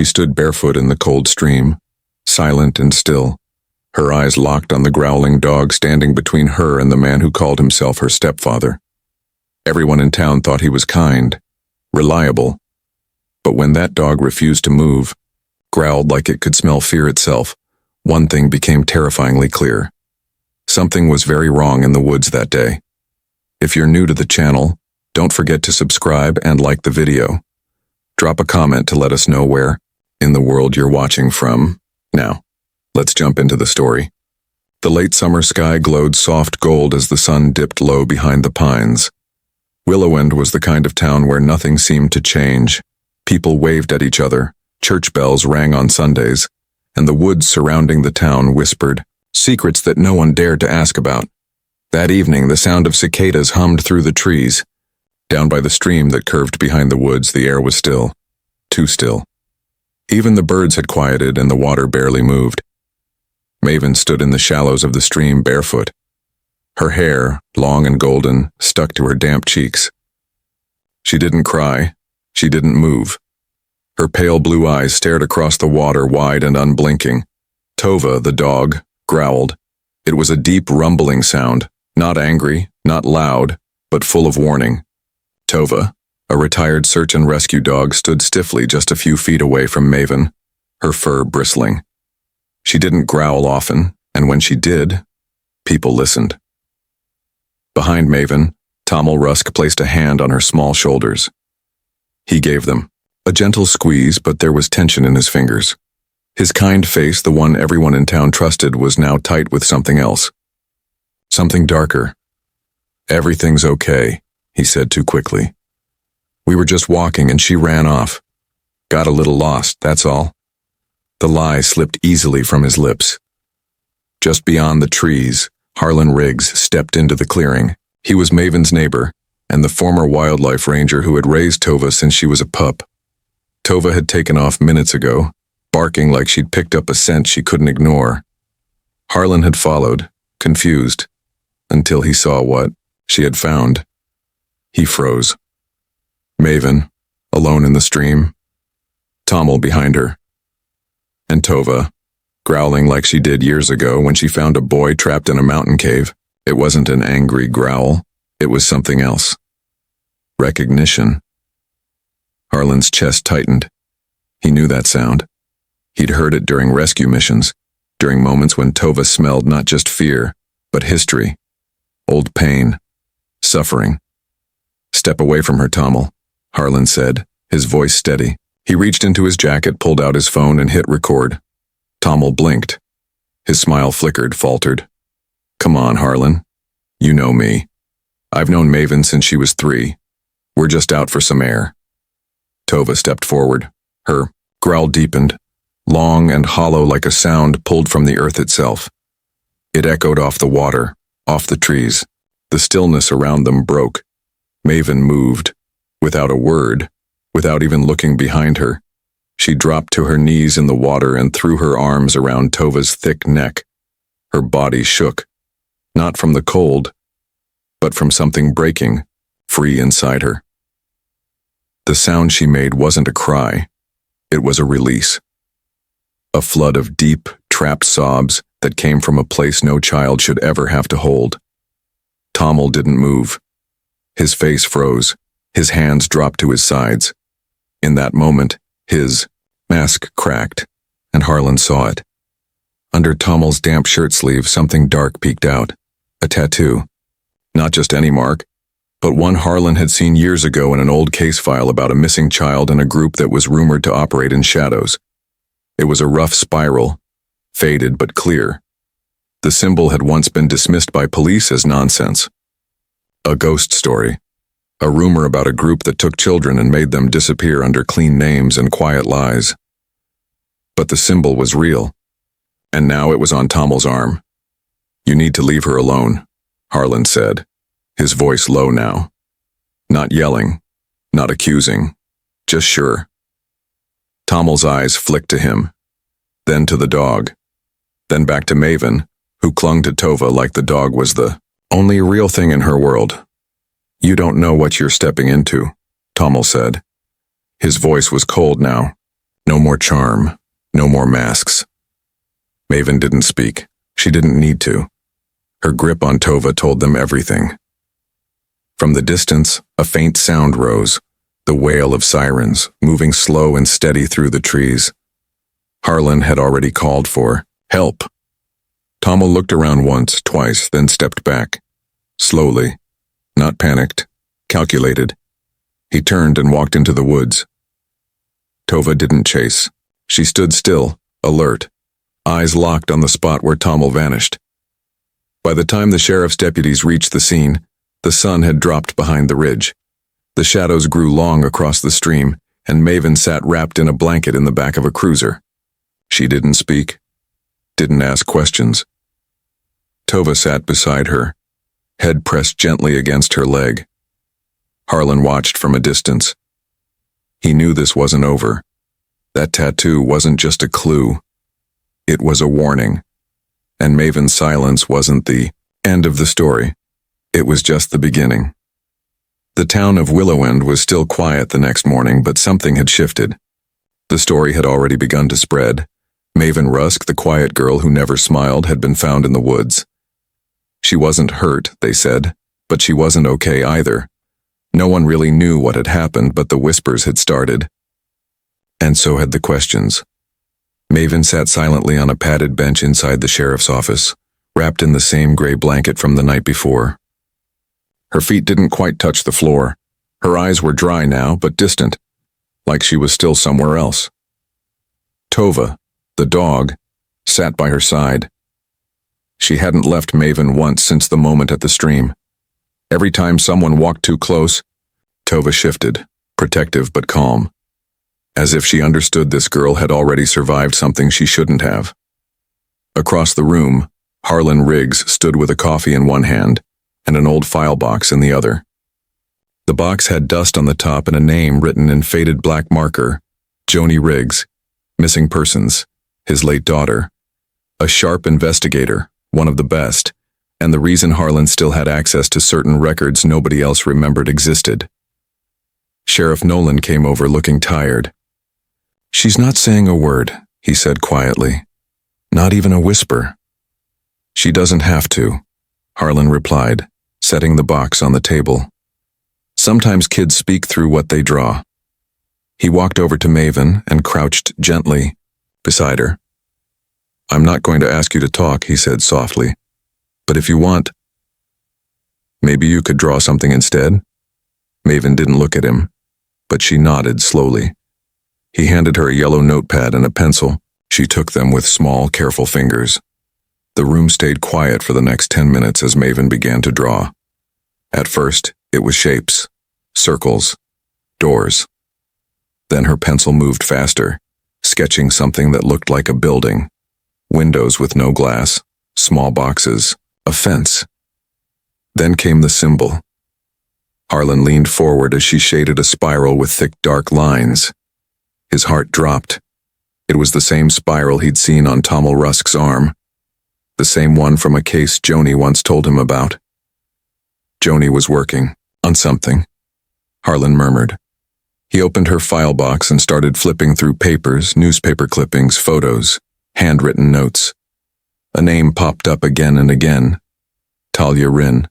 She stood barefoot in the cold stream, silent and still, her eyes locked on the growling dog standing between her and the man who called himself her stepfather. Everyone in town thought he was kind, reliable, but when that dog refused to move, growled like it could smell fear itself, one thing became terrifyingly clear. Something was very wrong in the woods that day. If you're new to the channel, don't forget to subscribe and like the video. Drop a comment to let us know where in the world you're watching from. Now, let's jump into the story. The late summer sky glowed soft gold as the sun dipped low behind the pines. Willowend was the kind of town where nothing seemed to change. People waved at each other, church bells rang on Sundays, and the woods surrounding the town whispered secrets that no one dared to ask about. That evening, the sound of cicadas hummed through the trees. Down by the stream that curved behind the woods, the air was still, too still. Even the birds had quieted and the water barely moved. Maven stood in the shallows of the stream barefoot. Her hair, long and golden, stuck to her damp cheeks. She didn't cry. She didn't move. Her pale blue eyes stared across the water, wide and unblinking. Tova, the dog, growled. It was a deep rumbling sound, not angry, not loud, but full of warning. Tova, a retired search and rescue dog, stood stiffly just a few feet away from Maven, her fur bristling. She didn't growl often, and when she did, people listened. Behind Maven, Tommel Rusk placed a hand on her small shoulders. He gave them a gentle squeeze, but there was tension in his fingers. His kind face, the one everyone in town trusted, was now tight with something else. Something darker. "Everything's okay," he said too quickly. "We were just walking and she ran off. Got a little lost, that's all." The lie slipped easily from his lips. Just beyond the trees, Harlan Riggs stepped into the clearing. He was Maven's neighbor, and the former wildlife ranger who had raised Tova since she was a pup. Tova had taken off minutes ago, barking like she'd picked up a scent she couldn't ignore. Harlan had followed, confused, until he saw what she had found. He froze. Maven, alone in the stream. Tommel behind her. And Tova, growling like she did years ago when she found a boy trapped in a mountain cave. It wasn't an angry growl. It was something else. Recognition. Harlan's chest tightened. He knew that sound. He'd heard it during rescue missions, during moments when Tova smelled not just fear, but history, old pain, suffering. "Step away from her, Tommel," Harlan said, his voice steady. He reached into his jacket, pulled out his phone, and hit record. Tommel blinked. His smile flickered, faltered. "Come on, Harlan. You know me. I've known Maven since she was 3. We're just out for some air." Tova stepped forward. Her growl deepened, long and hollow like a sound pulled from the earth itself. It echoed off the water, off the trees. The stillness around them broke. Maven moved. Without a word, without even looking behind her. She dropped to her knees in the water and threw her arms around Tova's thick neck. Her body shook, not from the cold, but from something breaking, free inside her. The sound she made wasn't a cry. It was a release. A flood of deep, trapped sobs that came from a place no child should ever have to hold. Tommel didn't move. His face froze. His hands dropped to his sides. In that moment, his mask cracked, and Harlan saw it. Under Tommel's damp shirt sleeve, something dark peeked out. A tattoo. Not just any mark, but one Harlan had seen years ago in an old case file about a missing child in a group that was rumored to operate in shadows. It was a rough spiral, faded but clear. The symbol had once been dismissed by police as nonsense. A ghost story. A rumor about a group that took children and made them disappear under clean names and quiet lies. But the symbol was real, and now it was on Tommel's arm. "You need to leave her alone," Harlan said, his voice low now. Not yelling, not accusing, just sure. Tommel's eyes flicked to him, then to the dog, then back to Maven, who clung to Tova like the dog was the only real thing in her world. "You don't know what you're stepping into," Tommel said. His voice was cold now, No more charm. No more masks. Maven didn't speak. She didn't need to. Her grip on Tova told them everything. From the distance, a faint sound rose, the wail of sirens, moving slow and steady through the trees. Harlan had already called for help. Tommel looked around once, twice, then stepped back. Slowly. Not panicked. Calculated. He turned and walked into the woods. Tova didn't chase. She stood still, alert, eyes locked on the spot where Tommel vanished. By the time the sheriff's deputies reached the scene, the sun had dropped behind the ridge. The shadows grew long across the stream, and Maven sat wrapped in a blanket in the back of a cruiser. She didn't speak, didn't ask questions. Tova sat beside her, head pressed gently against her leg. Harlan watched from a distance. He knew this wasn't over. That tattoo wasn't just a clue. It was a warning. And Maven's silence wasn't the end of the story. It was just the beginning. The town of Willowend was still quiet the next morning, but something had shifted. The story had already begun to spread. Maven Rusk, the quiet girl who never smiled, had been found in the woods. She wasn't hurt, they said, but she wasn't okay either. No one really knew what had happened, but the whispers had started. And so had the questions. Maven sat silently on a padded bench inside the sheriff's office, wrapped in the same gray blanket from the night before. Her feet didn't quite touch the floor. Her eyes were dry now, but distant, like she was still somewhere else. Tova, the dog, sat by her side. She hadn't left Maven once since the moment at the stream. Every time someone walked too close, Tova shifted, protective but calm. As if she understood this girl had already survived something she shouldn't have. Across the room, Harlan Riggs stood with a coffee in one hand and an old file box in the other. The box had dust on the top and a name written in faded black marker, Joni Riggs, missing persons, his late daughter. A sharp investigator, one of the best, and the reason Harlan still had access to certain records nobody else remembered existed. Sheriff Nolan came over looking tired. "She's not saying a word," he said quietly. "Not even a whisper." "She doesn't have to," Harlan replied, setting the box on the table. "Sometimes kids speak through what they draw." He walked over to Maven and crouched gently beside her. "I'm not going to ask you to talk," he said softly. "But if you want, maybe you could draw something instead?" Maven didn't look at him, but she nodded slowly. He handed her a yellow notepad and a pencil. She took them with small, careful fingers. The room stayed quiet for the next 10 minutes as Maven began to draw. At first, it was shapes, circles, doors. Then her pencil moved faster, sketching something that looked like a building. Windows with no glass, small boxes, a fence. Then came the symbol. Harlan leaned forward as she shaded a spiral with thick, dark lines. His heart dropped. It was the same spiral he'd seen on Tommel Rusk's arm. The same one from a case Joni once told him about. Joni was working on something, Harlan murmured. He opened her file box and started flipping through papers, newspaper clippings, photos, handwritten notes. A name popped up again and again. Talia Rinn,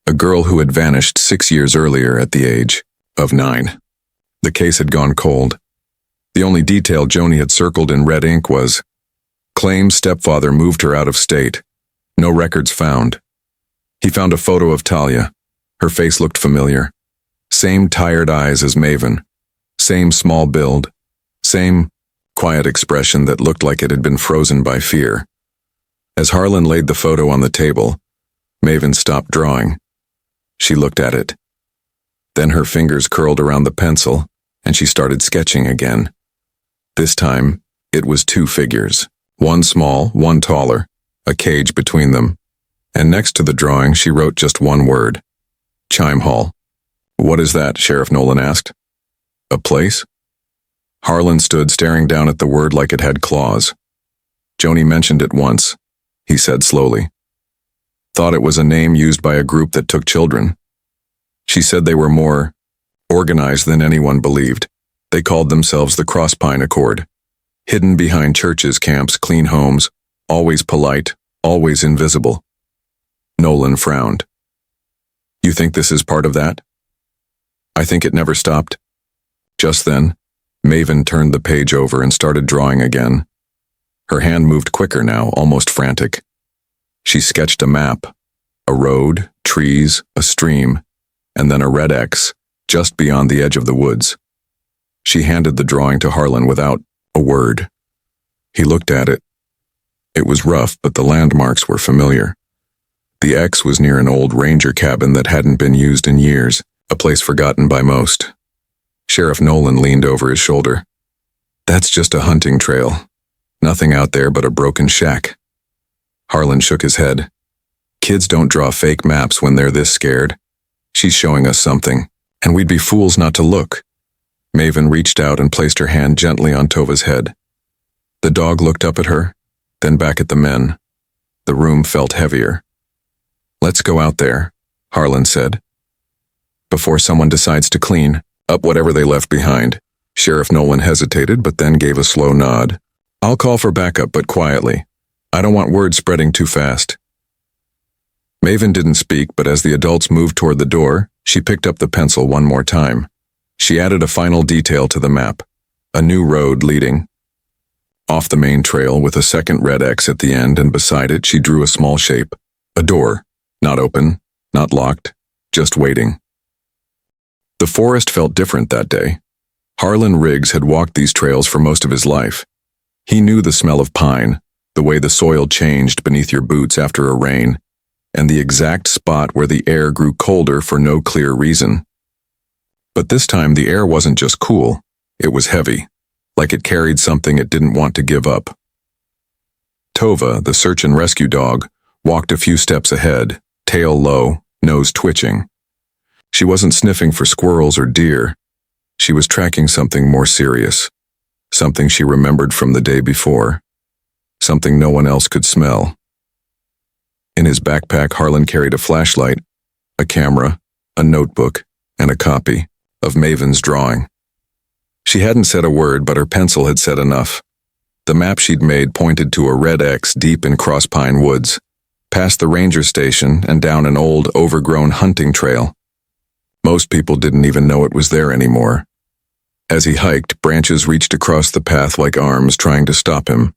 a girl who had vanished 6 years earlier at the age of 9. The case had gone cold. The only detail Joni had circled in red ink was, claims stepfather moved her out of state. No records found. He found a photo of Talia. Her face looked familiar. Same tired eyes as Maven. Same small build. Same quiet expression that looked like it had been frozen by fear. As Harlan laid the photo on the table, Maven stopped drawing. She looked at it. Then her fingers curled around the pencil, and she started sketching again. This time, it was 2 figures. One small, one taller, a cage between them. And next to the drawing, she wrote just one word. Chime Hall. "What is that?" Sheriff Nolan asked. "A place?" Harlan stood staring down at the word like it had claws. "Joni mentioned it once," he said slowly. "Thought it was a name used by a group that took children. She said they were more organized than anyone believed. They called themselves the Crosspine Accord. Hidden behind churches, camps, clean homes, always polite, always invisible. Nolan frowned. You think this is part of that? I think it never stopped. Just then, Maven turned the page over and started drawing again. Her hand moved quicker now, almost frantic. She sketched a map, a road, trees, a stream, and then a red X, just beyond the edge of the woods. She handed the drawing to Harlan without a word. He looked at it. It was rough, but the landmarks were familiar. The X was near an old ranger cabin that hadn't been used in years, a place forgotten by most. Sheriff Nolan leaned over his shoulder. That's just a hunting trail. Nothing out there but a broken shack. Harlan shook his head. Kids don't draw fake maps when they're this scared. She's showing us something, and we'd be fools not to look. Maven reached out and placed her hand gently on Tova's head. The dog looked up at her, then back at the men. The room felt heavier. Let's go out there, Harlan said. Before someone decides to clean up whatever they left behind. Sheriff Nolan hesitated, but then gave a slow nod. I'll call for backup, but quietly. I don't want word spreading too fast. Maven didn't speak, but as the adults moved toward the door, she picked up the pencil one more time. She added a final detail to the map. A new road leading off the main trail with a second red X at the end, and beside it she drew a small shape. A door. Not open, not locked, just waiting. The forest felt different that day. Harlan Riggs had walked these trails for most of his life. He knew the smell of pine, the way the soil changed beneath your boots after a rain, and the exact spot where the air grew colder for no clear reason. But this time the air wasn't just cool, it was heavy, like it carried something it didn't want to give up. Tova, the search and rescue dog, walked a few steps ahead, tail low, nose twitching. She wasn't sniffing for squirrels or deer. She was tracking something more serious, something she remembered from the day before, something no one else could smell. In his backpack, Harlan carried a flashlight, a camera, a notebook, and a copy of Maven's drawing. She hadn't said a word, but her pencil had said enough. The map she'd made pointed to a red X deep in Crosspine Woods, past the ranger station and down an old, overgrown hunting trail. Most people didn't even know it was there anymore. As he hiked, branches reached across the path like arms trying to stop him.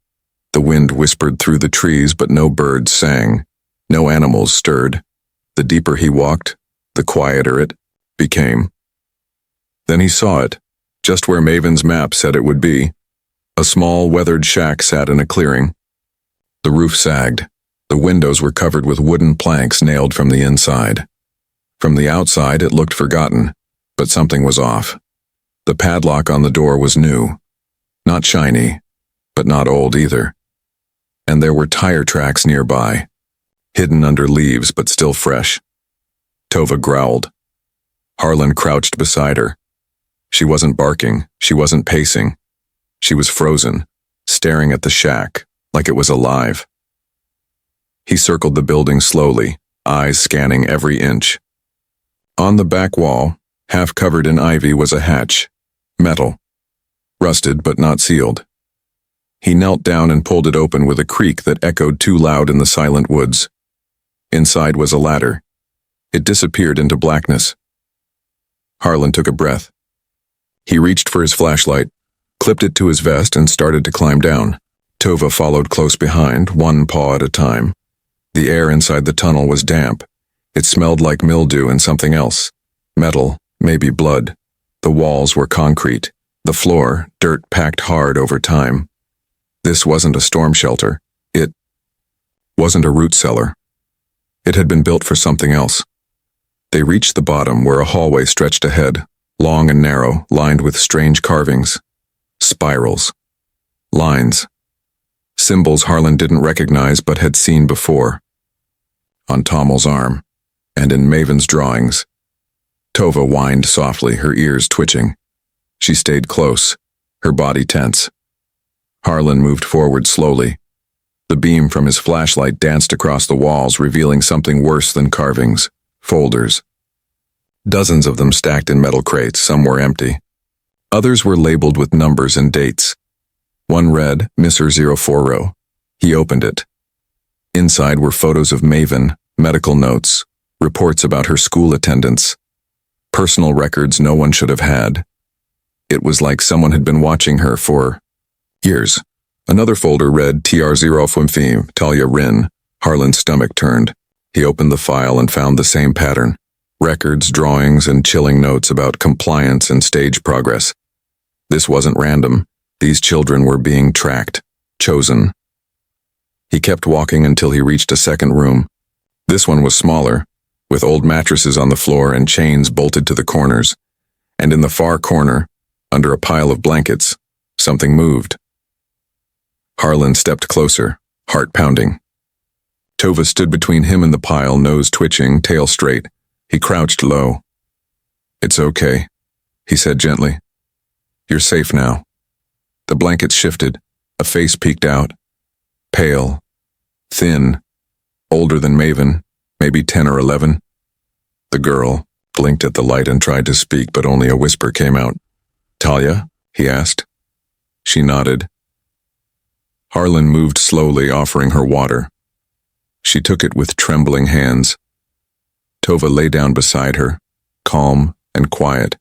The wind whispered through the trees, but no birds sang. No animals stirred. The deeper he walked, the quieter it became. Then he saw it, just where Maven's map said it would be. A small, weathered shack sat in a clearing. The roof sagged. The windows were covered with wooden planks nailed from the inside. From the outside, it looked forgotten, but something was off. The padlock on the door was new. Not shiny, but not old either. And there were tire tracks nearby, hidden under leaves but still fresh. Tova growled. Harlan crouched beside her. She wasn't barking, she wasn't pacing. She was frozen, staring at the shack like it was alive. He circled the building slowly, eyes scanning every inch. On the back wall, half covered in ivy, was a hatch, metal, rusted but not sealed. He knelt down and pulled it open with a creak that echoed too loud in the silent woods. Inside was a ladder. It disappeared into blackness. Harlan took a breath. He reached for his flashlight, clipped it to his vest, and started to climb down. Tova followed close behind, one paw at a time. The air inside the tunnel was damp. It smelled like mildew and something else. Metal, maybe blood. The walls were concrete. The floor, dirt packed hard over time. This wasn't a storm shelter. It wasn't a root cellar. It had been built for something else. They reached the bottom where a hallway stretched ahead, long and narrow, lined with strange carvings. Spirals. Lines. Symbols Harlan didn't recognize but had seen before. On Tommel's arm, and in Maven's drawings. Tova whined softly, her ears twitching. She stayed close, her body tense. Harlan moved forward slowly. The beam from his flashlight danced across the walls, revealing something worse than carvings. Folders. Dozens of them stacked in metal crates, some were empty. Others were labeled with numbers and dates. One read, Mr. 040. He opened it. Inside were photos of Maven, medical notes, reports about her school attendance, personal records no one should have had. It was like someone had been watching her for years. Another folder read TR015, Talia Rin. Harlan's stomach turned. He opened the file and found the same pattern. Records, drawings, and chilling notes about compliance and stage progress. This wasn't random. These children were being tracked, chosen. He kept walking until he reached a second room. This one was smaller, with old mattresses on the floor and chains bolted to the corners. And in the far corner, under a pile of blankets, something moved. Harlan stepped closer, heart pounding. Tova stood between him and the pile, nose twitching, tail straight. He crouched low. "It's okay," he said gently. "You're safe now." The blankets shifted. A face peeked out. Pale. Thin. Older than Maven, maybe 10 or 11. The girl blinked at the light and tried to speak, but only a whisper came out. "Talia?" he asked. She nodded. Harlan moved slowly, offering her water. She took it with trembling hands. Tova lay down beside her, calm and quiet.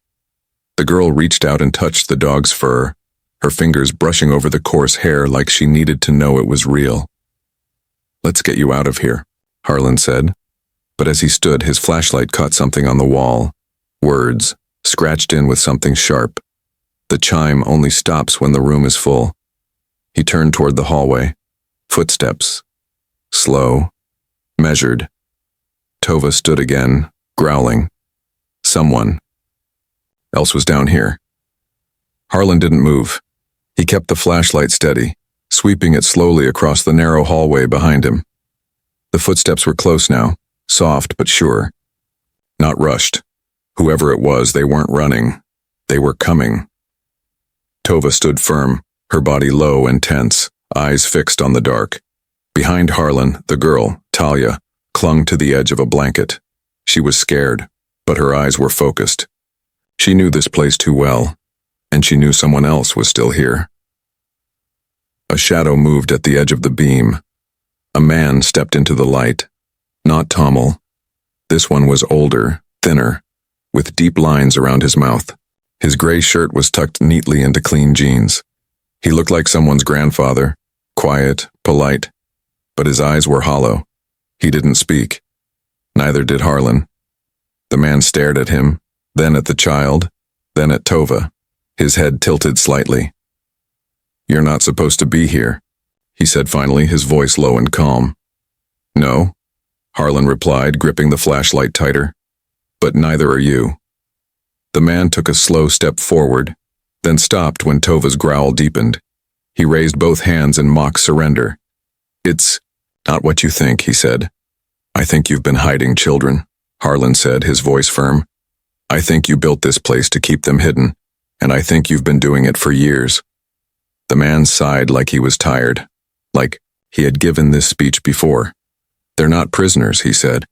The girl reached out and touched the dog's fur, her fingers brushing over the coarse hair like she needed to know it was real. "Let's get you out of here," Harlan said. But as he stood, his flashlight caught something on the wall. Words, scratched in with something sharp. The chime only stops when the room is full. He turned toward the hallway. Footsteps. Slow. Measured. Tova stood again, growling. Someone else was down here. Harlan didn't move. He kept the flashlight steady, sweeping it slowly across the narrow hallway behind him. The footsteps were close now, soft but sure. Not rushed. Whoever it was, they weren't running. They were coming. Tova stood firm, her body low and tense, eyes fixed on the dark. Behind Harlan, the girl, Talia, clung to the edge of a blanket. She was scared, but her eyes were focused. She knew this place too well, and she knew someone else was still here. A shadow moved at the edge of the beam. A man stepped into the light. Not Tommel. This one was older, thinner, with deep lines around his mouth. His gray shirt was tucked neatly into clean jeans. He looked like someone's grandfather, quiet, polite, but his eyes were hollow. He didn't speak. Neither did Harlan. The man stared at him, then at the child, then at Tova, his head tilted slightly. "You're not supposed to be here," he said finally, his voice low and calm. "No," Harlan replied, gripping the flashlight tighter. "But neither are you." The man took a slow step forward, then stopped when Tova's growl deepened. He raised both hands in mock surrender. "It's not what you think," he said. "I think you've been hiding children," Harlan said, his voice firm. "I think you built this place to keep them hidden, and I think you've been doing it for years." The man sighed like he was tired, like he had given this speech before. "They're not prisoners," he said.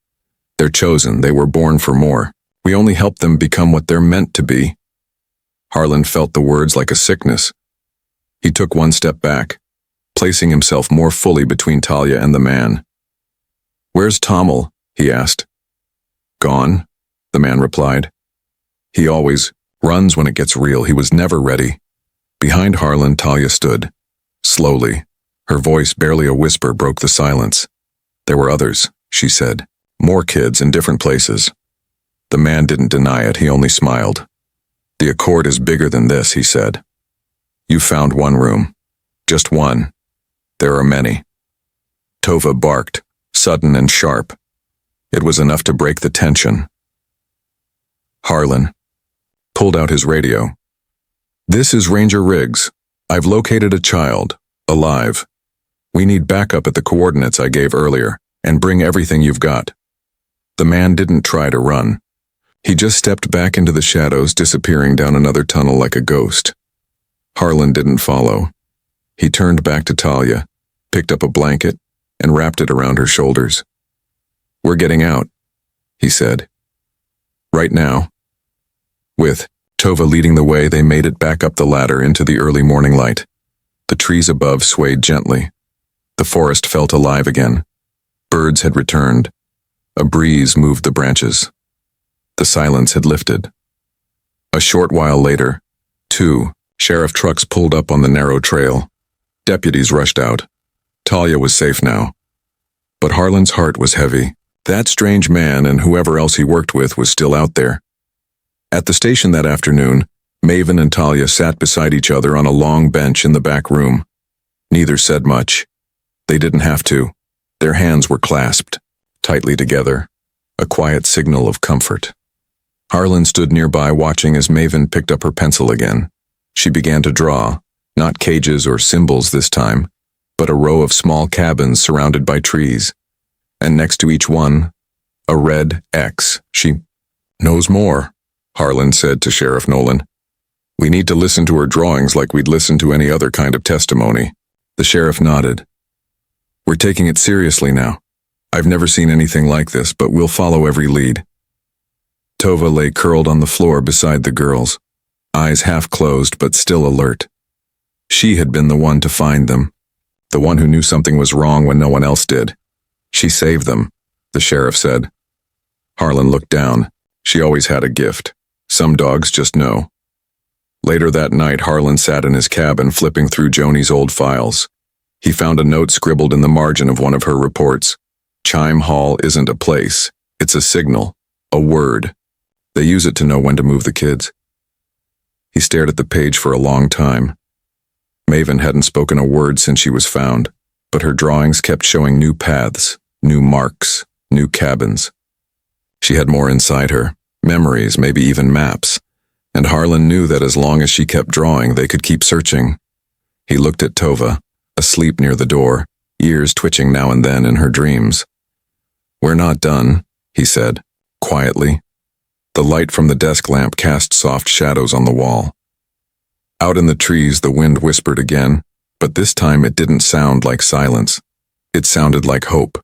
"They're chosen. They were born for more. We only help them become what they're meant to be." Harlan felt the words like a sickness. He took one step back, placing himself more fully between Talia and the man. "Where's Tommel?" he asked. "Gone," the man replied. "He always runs when it gets real. He was never ready." Behind Harlan, Talia stood. Slowly, her voice barely a whisper broke the silence. "There were others," she said. "More kids in different places." The man didn't deny it, he only smiled. "The accord is bigger than this," he said. "You found one room. Just one. There are many." Tova barked, sudden and sharp. It was enough to break the tension. Harlan pulled out his radio. "This is Ranger Riggs. I've located a child, alive. We need backup at the coordinates I gave earlier, and bring everything you've got." The man didn't try to run. He just stepped back into the shadows, disappearing down another tunnel like a ghost. Harlan didn't follow. He turned back to Talia, picked up a blanket, and wrapped it around her shoulders. "We're getting out," he said. "Right now." With Tova leading the way, they made it back up the ladder into the early morning light. The trees above swayed gently. The forest felt alive again. Birds had returned. A breeze moved the branches. The silence had lifted. A short while later, 2 sheriff trucks pulled up on the narrow trail. Deputies rushed out. Talia was safe now. But Harlan's heart was heavy. That strange man and whoever else he worked with was still out there. At the station that afternoon, Maven and Talia sat beside each other on a long bench in the back room. Neither said much. They didn't have to. Their hands were clasped, tightly together, a quiet signal of comfort. Harlan stood nearby watching as Maven picked up her pencil again. She began to draw, not cages or symbols this time, but a row of small cabins surrounded by trees. And next to each one, a red X. She knows more, Harlan said to Sheriff Nolan. We need to listen to her drawings like we'd listen to any other kind of testimony. The sheriff nodded. We're taking it seriously now. I've never seen anything like this, but we'll follow every lead. Tova lay curled on the floor beside the girls, eyes half closed but still alert. She had been the one to find them, the one who knew something was wrong when no one else did. She saved them, the sheriff said. Harlan looked down. She always had a gift. Some dogs just know. Later that night, Harlan sat in his cabin flipping through Joni's old files. He found a note scribbled in the margin of one of her reports. Chime Hall isn't a place. It's a signal, a word. They use it to know when to move the kids. He stared at the page for a long time. Maven hadn't spoken a word since she was found, but her drawings kept showing new paths, new marks, new cabins. She had more inside her, memories, maybe even maps, and Harlan knew that as long as she kept drawing, they could keep searching. He looked at Tova, asleep near the door, ears twitching now and then in her dreams. We're not done, he said, quietly. The light from the desk lamp cast soft shadows on the wall. Out in the trees, the wind whispered again, but this time it didn't sound like silence. It sounded like hope.